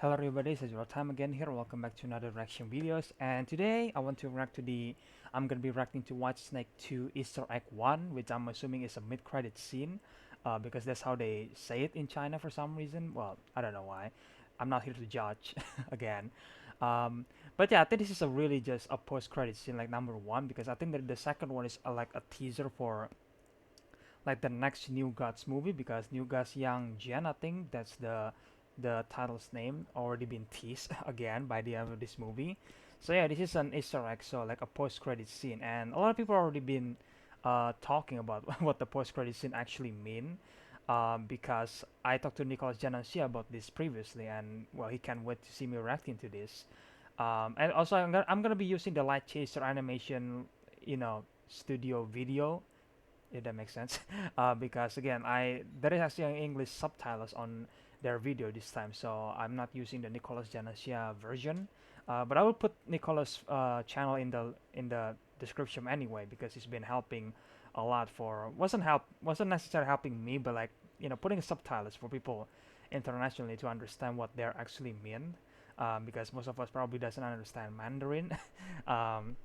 Hello everybody, it's EzraTime again here. Welcome back to another reaction videos. And today I want to react to I'm gonna be reacting to White Snake 2 Easter Egg 1, which I'm assuming is a mid-credit scene, because that's how they say it in China for some reason. Well, I don't know why. I'm not here to judge again. Um, but yeah, I think this is a really just a post-credit scene like number one, because I think that the second one is like a teaser for like the next New Gods movie, because New Gods Yang Jian, I think that's the title's name, already been teased again by the end of this movie. So yeah, this is an Easter egg, so like a post-credit scene, and a lot of people already been talking about what the post-credit scene actually mean. Because I talked to Nicholas Janansia about this previously, and well, he can't wait to see me reacting to this. And also, I'm gonna be using the Light Chaser animation, studio video, if that makes sense. Because again, there is actually an English subtitles on their video this time, so I'm not using the Nicholas Janasia version. But I will put Nicholas' channel in the description anyway, because he's been helping a lot for wasn't necessarily helping me, but like putting subtitles for people internationally to understand what they're actually mean. Because most of us probably doesn't understand Mandarin. um,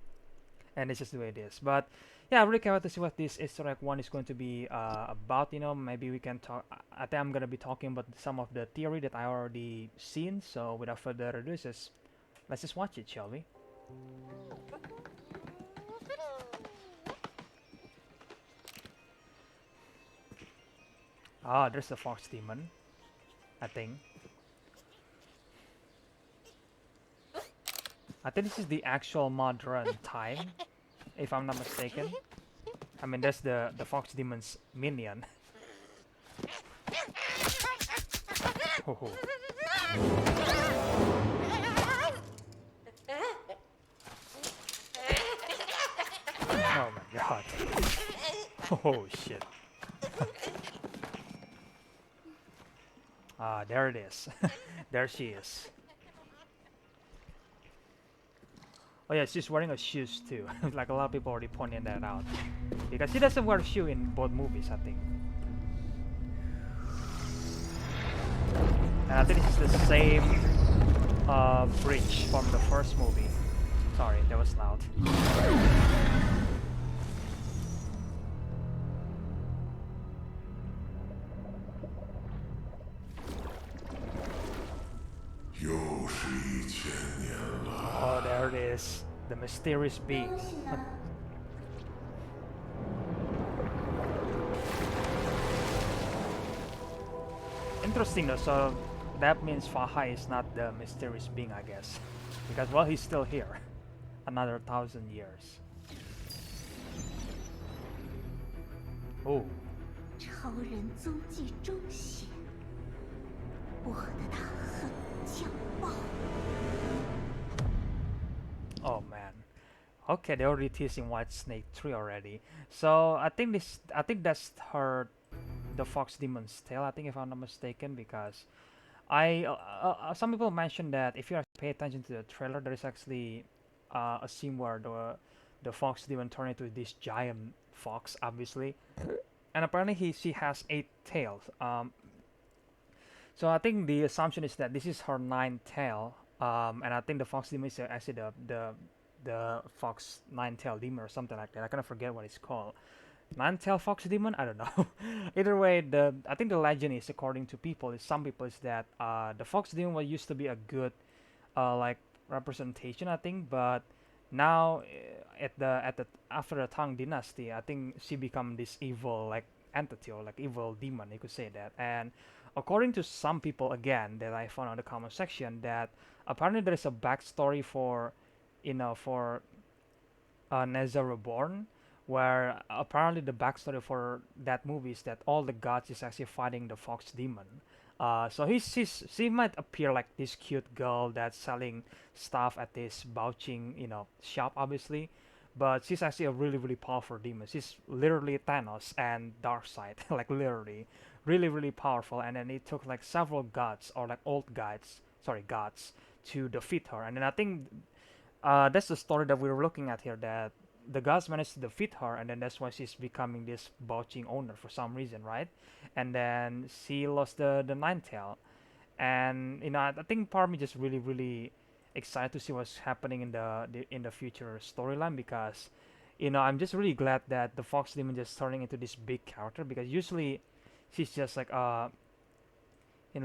and it's just the way it is. But yeah, I really can't wait to see what this Easter egg one is going to be about. Maybe we can talk. I think I'm gonna be talking about some of the theory that I already seen. So without further ado, let's just watch it, shall we? Ah, there's a fox demon, I think. I think this is the actual modern time, if I'm not mistaken. I mean, that's the fox demon's minion. Oh, oh my god. Oh shit. Ah, there it is. There she is. Oh yeah, she's wearing a shoes too. Like a lot of people already pointed that out. Because she doesn't wear a shoe in both movies, I think. And I think this is the same bridge from the first movie. Sorry, that was loud. Oh, there it is. The mysterious being. Interesting though, so that means Fahai is not the mysterious being, I guess. Because, well, he's still here. Another 1,000 years. Oh. Oh man. Okay, they already teasing White Snake 3 already. So I think that's the Fox Demon's tail, I think, if I'm not mistaken, because some people mentioned that if you pay attention to the trailer, there is actually a scene where the fox demon turned into this giant fox, obviously, and apparently she has 8 tails. So I think the assumption is that this is her ninth tail, and I think the fox demon is actually the fox nine tail demon or something like that. I kind of forget what it's called. Nine-tailed fox demon? I don't know. Either way, I think the legend is, according to people, is some people is that the fox demon was used to be a good like representation, I think, but now at the after the Tang Dynasty, I think she become this evil like entity or like evil demon, you could say that. And according to some people again that I found on the comment section, that apparently there is a backstory for for Nezha Reborn, where apparently the backstory for that movie is that all the gods is actually fighting the fox demon. So she might appear like this cute girl that's selling stuff at this Baoqing, shop, obviously, but she's actually a really really powerful demon. She's literally Thanos and Darkseid, like literally, really really powerful. And then it took like several gods or like old gods, sorry gods, to defeat her. And then I think that's the story that we were looking at here. That the gods managed to defeat her, and then that's why she's becoming this Baoqing owner for some reason, right? And then she lost the nine tail, And I think part of me just really excited to see what's happening in the future storyline, because I'm just really glad that the Fox Demon just turning into this big character, because usually she's just like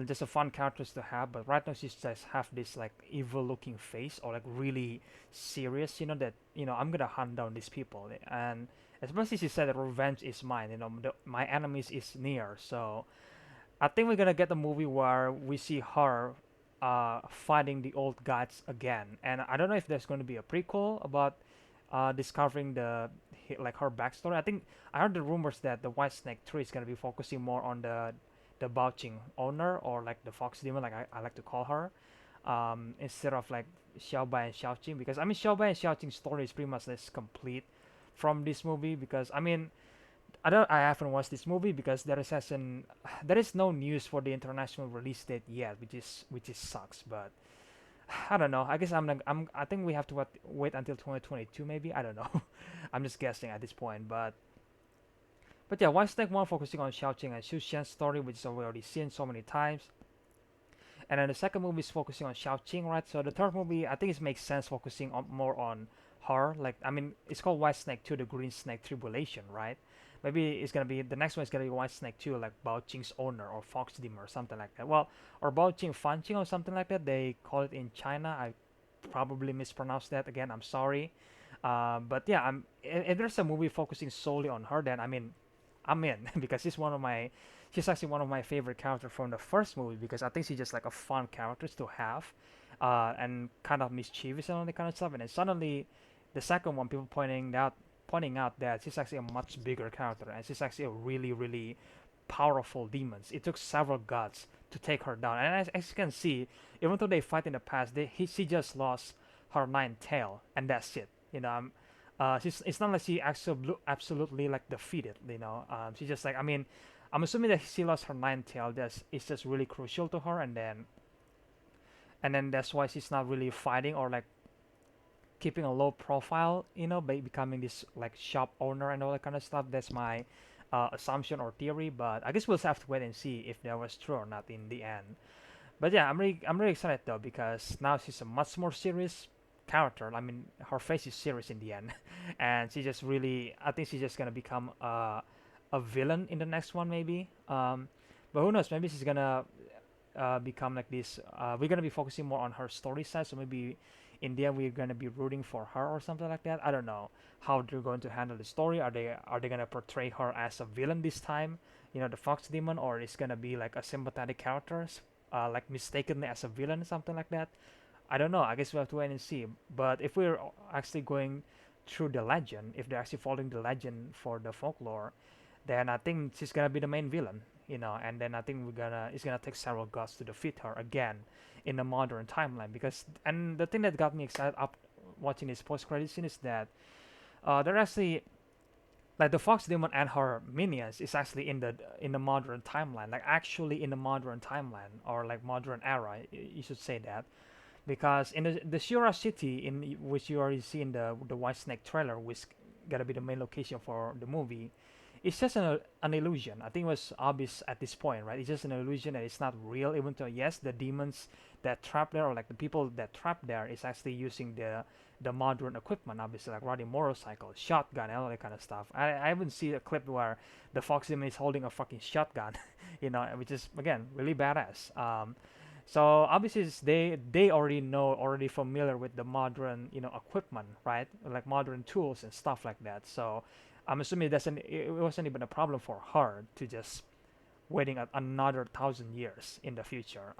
just a fun characters to have, but right now she's just have this like evil looking face, or like really serious, that I'm gonna hunt down these people. And especially she said that revenge is mine, my enemies is near. So I think we're gonna get a movie where we see her fighting the old gods again. And I don't know if there's going to be a prequel about discovering like her backstory. I think I heard the rumors that the White Snake 3 is gonna be focusing more on the Baoqing owner, or like the Fox Demon, like I like to call her, instead of like Xiaobai and Xiaoqing, because I mean Xiaobai and Xiaoqing's story is pretty much less complete from this movie, because I mean I haven't watched this movie because there is no news for the international release date yet, which is sucks. But I don't know. I guess I think we have to wait until 2022 maybe. I don't know. I'm just guessing at this point. But yeah, One Snake One focusing on Xiaoqing and Xu Xian's story, which is already seen so many times. And then the second movie is focusing on Xiaoqing, right? So the third movie, I think it makes sense focusing more on her. Like, I mean, it's called White Snake 2, the Green Snake Tribulation, right? Maybe it's gonna be the next one is gonna be White Snake 2, like Bao Qing's owner, or Fox Demon or something like that. Well, or Bao Qing Fan Qing or something like that. They call it in China. I probably mispronounced that again. I'm sorry. But yeah, if there's a movie focusing solely on her, then I mean, I'm in because she's actually one of my favorite characters from the first movie, because I think she's just like a fun character to have, and kind of mischievous and all that kind of stuff. And then suddenly, the second one, people pointing out that she's actually a much bigger character, and she's actually a really powerful demon. It took several gods to take her down, and as you can see, even though they fight in the past, she just lost her ninth tail, and that's it. It's not like she absolutely like defeated. She just like, I mean, I'm assuming that she lost her ninth tail. It's just really crucial to her, and then that's why she's not really fighting, or like keeping a low profile, by becoming this like shop owner and all that kind of stuff. That's my assumption or theory, but I guess we'll have to wait and see if that was true or not in the end. But yeah, I'm really excited though, because now she's a much more serious character. I mean, her face is serious in the end, and I think she's just gonna become a villain in the next one maybe. But who knows? Maybe she's gonna become like this. We're gonna be focusing more on her story side, so maybe in the end we're gonna be rooting for her or something like that. I don't know how they're going to handle the story. Are they gonna portray her as a villain this time? The Fox Demon, or it's gonna be like a sympathetic character, like mistakenly as a villain, something like that. I don't know. I guess we have to wait and see. But if we're actually going through the legend, if they're actually following the legend for the folklore, then I think she's gonna be the main villain, and then I think it's gonna take several gods to defeat her again in the modern timeline. And the thing that got me excited up watching this post-credit scene is that they're actually like the Fox Demon and her minions is actually in the modern timeline, like actually in the modern timeline, or like modern era, you should say that, because in the Shura city, in which you already see in the White Snake trailer, which gotta be the main location for the movie, it's just an illusion. I think it was obvious at this point, right? It's just an illusion, and it's not real. Even though yes, the demons that trap there, or like the people that trap there, is actually using the modern equipment, obviously, like riding motorcycles, shotgun, and all that kind of stuff. I haven't seen a clip where the Fox Demon is holding a fucking shotgun, which is again really badass. So obviously they already familiar with the modern equipment, right? Like modern tools and stuff like that. So I'm assuming it wasn't even a problem for her to just waiting another 1,000 years in the future.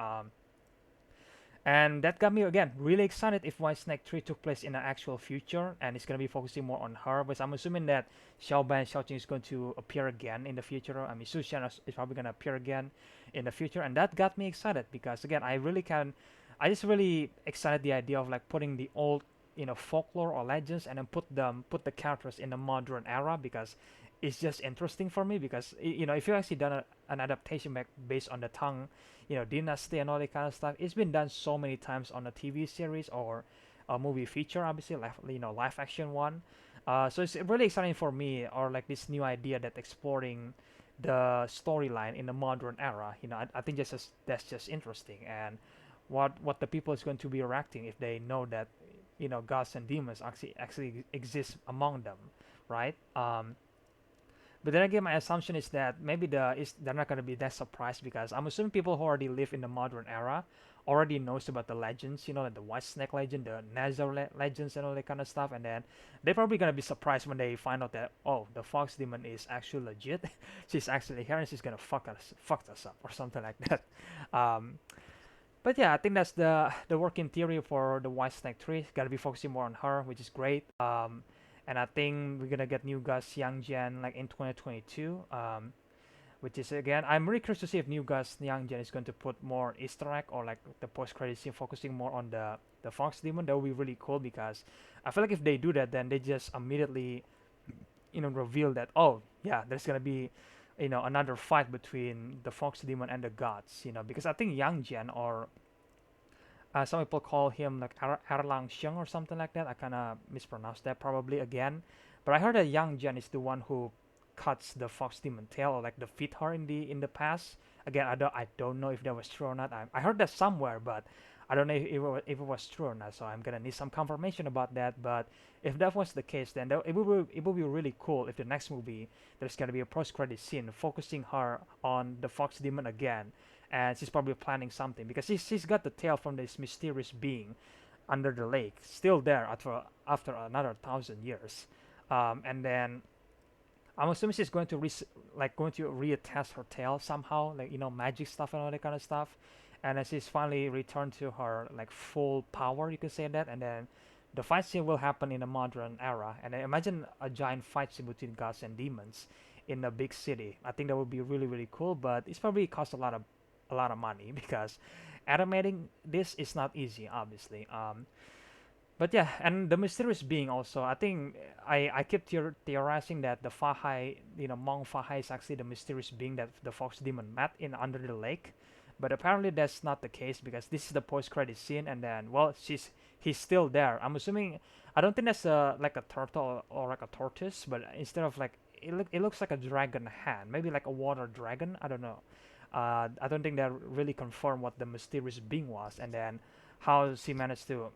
And that got me again really excited if White Snake 3 took place in the actual future, and it's gonna be focusing more on her. But I'm assuming that Xiao Bai and Xiao Qing is going to appear again in the future. I mean, Su Xian is probably gonna appear again in the future, and that got me excited because again, I just really excited the idea of like putting the old folklore or legends, and then put the characters in the modern era, because it's just interesting for me. Because if you actually done an adaptation based on the Tang dynasty and all that kind of stuff, it's been done so many times on a TV series or a movie feature, obviously, like live action one. So it's really exciting for me, or like this new idea that exploring the storyline in the modern era. I think that's just interesting, and what the people is going to be reacting if they know that gods and demons actually exist among them, right? But then again, my assumption is that maybe they're not gonna be that surprised because I'm assuming people who already live in the modern era already knows about the legends, like the White Snake legend, the legends, and all that kind of stuff, and then they're probably gonna be surprised when they find out that the Fox Demon is actually legit. She's actually here and she's gonna fuck us up or something like that. Um, but yeah, I think that's the working theory for the White Snake 3. Gotta be focusing more on her, which is great. And I think we're gonna get new Gus Yang like in 2022. Which is again, I'm really curious to see if new Gus Yang is going to put more Easter egg or like the post-credit scene focusing more on the Fox Demon. That would be really cool because I feel like if they do that, then they just immediately reveal that yeah, there's gonna be another fight between the Fox Demon and the gods. Because I think Yang Jian or some people call him like Erlang Sheng or something like that. I kind of mispronounced that probably again. But I heard that Yang Jian is the one who cuts the Fox Demon tail or like defeat her in the past. Again, I don't know if that was true or not. I heard that somewhere, but I don't know if it was true or not. So I'm gonna need some confirmation about that. But if that was the case, then it would be really cool if the next movie there's gonna be a post-credit scene focusing her on the Fox Demon again, and she's probably planning something because she's got the tail from this mysterious being under the lake, still there after another 1,000 years, and then I'm assuming she's going to reattach her tail somehow, like magic stuff and all that kind of stuff, and then she's finally returned to her like full power, you could say that, and then the fight scene will happen in a modern era, and I imagine a giant fight scene between gods and demons in a big city. I think that would be really really cool, but it's probably cost a lot of money because animating this is not easy, obviously. But yeah, and the mysterious being also. I think I keep theorizing that the Fahai, Mong Fahai is actually the mysterious being that the Fox Demon met in under the lake. But apparently that's not the case because this is the post-credit scene, and then he's still there. I'm assuming I don't think that's like a turtle or like a tortoise, but instead of like it looks like a dragon hand, maybe like a water dragon. I don't know. I don't think that really confirmed what the mysterious being was, and then how she managed to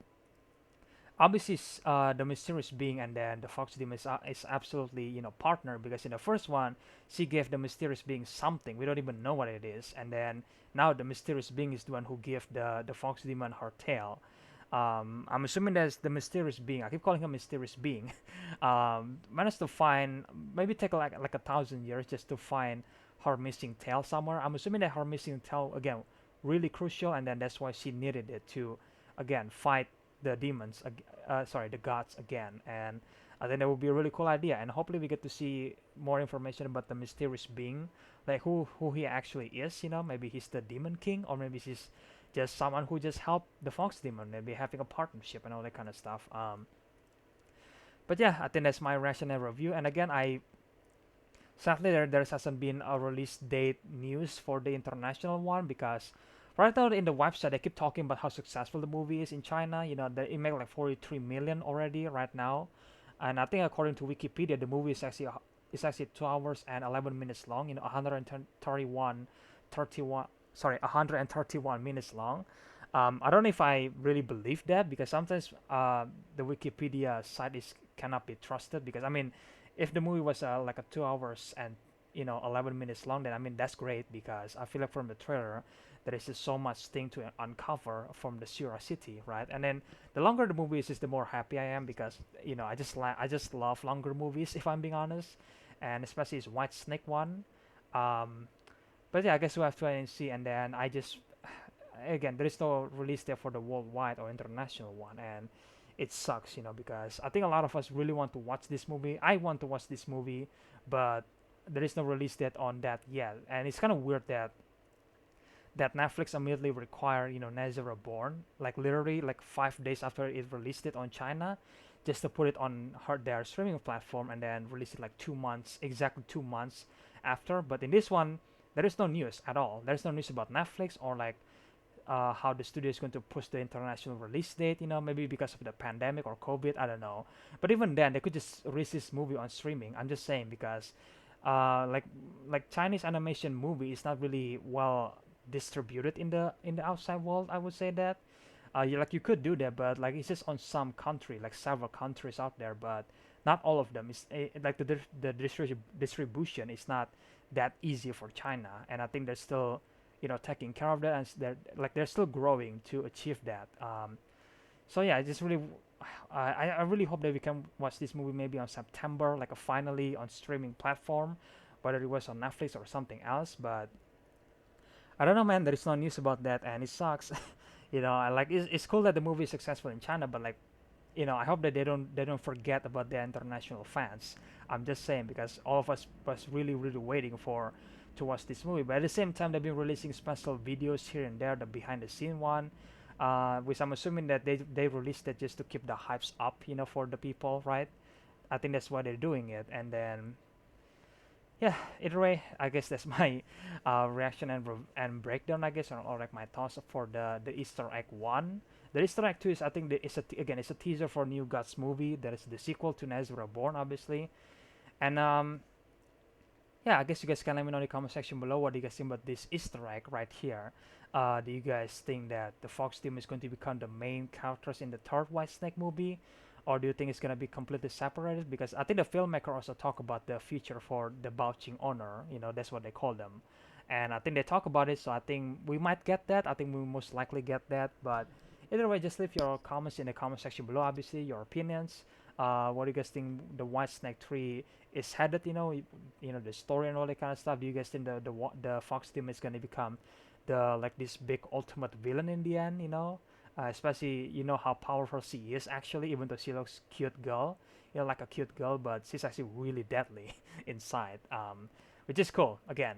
obviously the mysterious being and then the fox demon is absolutely partner because in the first one she gave the mysterious being something we don't even know what it is, and then now the mysterious being is the one who gave the fox demon her tail. I'm assuming that's the mysterious being. I keep calling him mysterious being. Managed to find maybe take like 1,000 years just to find her missing tail somewhere. I'm assuming that her missing tail again really crucial, and then that's why she needed it to again fight the demons, sorry, the gods again. And I think that would be a really cool idea. And hopefully we get to see more information about the mysterious being, like who he actually is. Maybe he's the demon king, or maybe he's just someone who just helped the fox demon, maybe having a partnership and all that kind of stuff. But yeah, I think that's my rational review. And again, sadly there hasn't been a release date news for the international one because right now in the website they keep talking about how successful the movie is in China. It made like 43 million already right now, and I think according to Wikipedia the movie is actually 2 hours and 11 minutes long. 131 minutes long. I don't know if I really believe that because sometimes the Wikipedia site is cannot be trusted because I mean if the movie was like a 2 hours and 11 minutes long, then I mean that's great because I feel like from the trailer there is just so much thing to uncover from the Shura city, right? And then the longer the movie is the more happy I am because I just love longer movies if I'm being honest, and especially this White Snake one. Um, but yeah, I guess we'll have to wait and see. And then I just again there is no release there for the worldwide or international one, and it sucks, because I think a lot of us really want to watch this movie. I want to watch this movie, but there is no release date on that yet, and it's kind of weird that Netflix immediately required Nazira Born like literally like 5 days after it released it on China, just to put it on their streaming platform and then release it like 2 months, exactly 2 months after. But in this one, there is no news at all. There's no news about Netflix or like how the studio is going to push the international release date. Maybe because of the pandemic or COVID, I don't know. But even then, they could just release this movie on streaming. I'm just saying because like Chinese animation movie is not really well distributed in the outside world. I would say that you could do that, but like it's just on some country, like several countries out there, but not all of them. It's like the distribution is not that easy for China, and I think they're still, taking care of that, and they're still growing to achieve that. So yeah, I just really, I really hope that we can watch this movie maybe on September, like finally on streaming platform, whether it was on Netflix or something else. But I don't know, man. There is no news about that, and it sucks. I like it's cool that the movie is successful in China, but like, I hope that they don't forget about the international fans. I'm just saying because all of us was really really waiting for to watch this movie. But at the same time, they've been releasing special videos here and there, the behind the scene one, which I'm assuming that they released it just to keep the hypes up, for the people, right? I think that's why they're doing it, and then yeah, either way, I guess that's my reaction and breakdown, I guess, or like my thoughts for the Easter egg one. The Easter egg two is, I think, again, it's a teaser for New Gods movie. That is the sequel to Nezra Born, obviously, and yeah, I guess you guys can let me know in the comment section below what do you guys think about this Easter egg right here. Do you guys think that the Fox team is going to become the main characters in the third White Snake movie? Or do you think it's going to be completely separated? Because I think the filmmaker also talk about the future for the Baoqing honor. That's what they call them. And I think they talk about it, so I think we might get that. I think we most likely get that. But either way, just leave your comments in the comment section below, obviously, your opinions. What do you guys think the White Snake 3 is headed, the story and all that kind of stuff. Do you guys think the Fox team is going to become like this big ultimate villain in the end, especially how powerful she is actually, even though she looks cute girl, like a cute girl, but she's actually really deadly inside, which is cool again.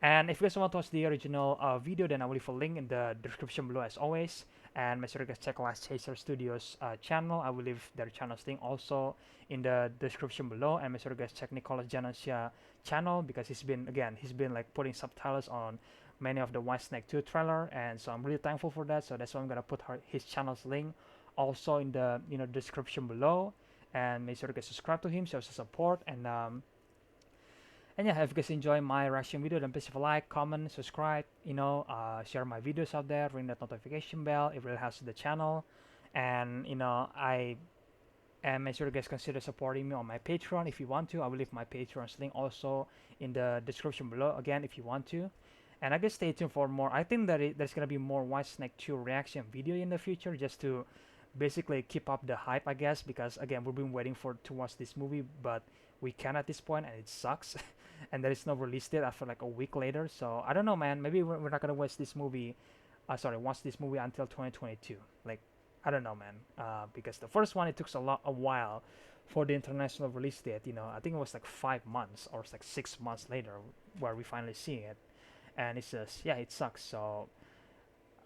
And if you guys want to watch the original video, then I will leave a link in the description below as always. And make sure you guys check Last Chaser Studios channel. I will leave their channel's link also in the description below. And make sure you guys check Nicholas Janasia channel because he's been like putting subtitles on many of the White Snake 2 trailer, and so I'm really thankful for that. So that's why I'm gonna put his channel's link also in the description below, and make sure to get subscribe to him, show some support, and yeah, if you guys enjoy my reaction video, then please leave a like, comment, subscribe, share my videos out there, ring that notification bell. It really helps the channel, and and make sure you guys consider supporting me on my Patreon if you want to. I will leave my Patreon's link also in the description below again if you want to. And I guess stay tuned for more. I think that there's gonna be more White Snake 2 reaction video in the future, just to basically keep up the hype, I guess. Because again, we've been waiting to watch this movie, but we can at this point, and it sucks. And there is no release date after like a week later. So I don't know, man. Maybe we're not gonna watch this movie. Watch this movie until 2022. Like, I don't know, man. Because the first one, it took a while for the international release date. I think it was like 5 months or it's like 6 months later where we finally see it, and it's just, yeah, it sucks. So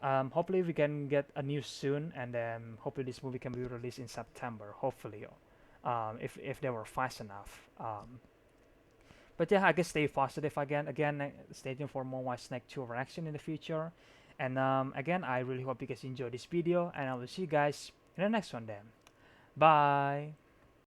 hopefully we can get a news soon, and then hopefully this movie can be released in September, hopefully, if they were fast enough. But yeah, I guess stay positive again, stay tuned for more White Snake 2 reaction in the future. And again, I really hope you guys enjoy this video, and I will see you guys in the next one then. Bye.